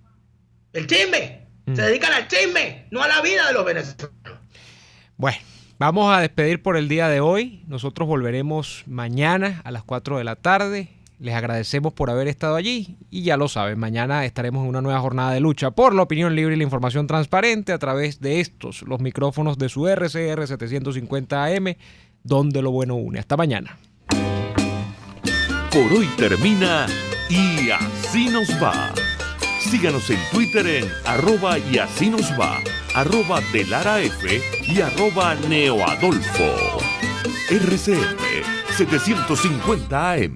El chisme. Se dedican al chisme, no a la vida de los venezolanos. Bueno, vamos a despedir por el día de hoy. Nosotros volveremos mañana a las 4 de la tarde. Les agradecemos por haber estado allí y ya lo saben, mañana estaremos en una nueva jornada de lucha por la opinión libre y la información transparente a través de estos, los micrófonos de su RCR 750 AM, donde lo bueno une. Hasta mañana. Por hoy termina Y Así Nos Va. Síganos en Twitter en @YASÍNOSVA, @DeLaraF y @NeoAdolfo. RCR 750 AM.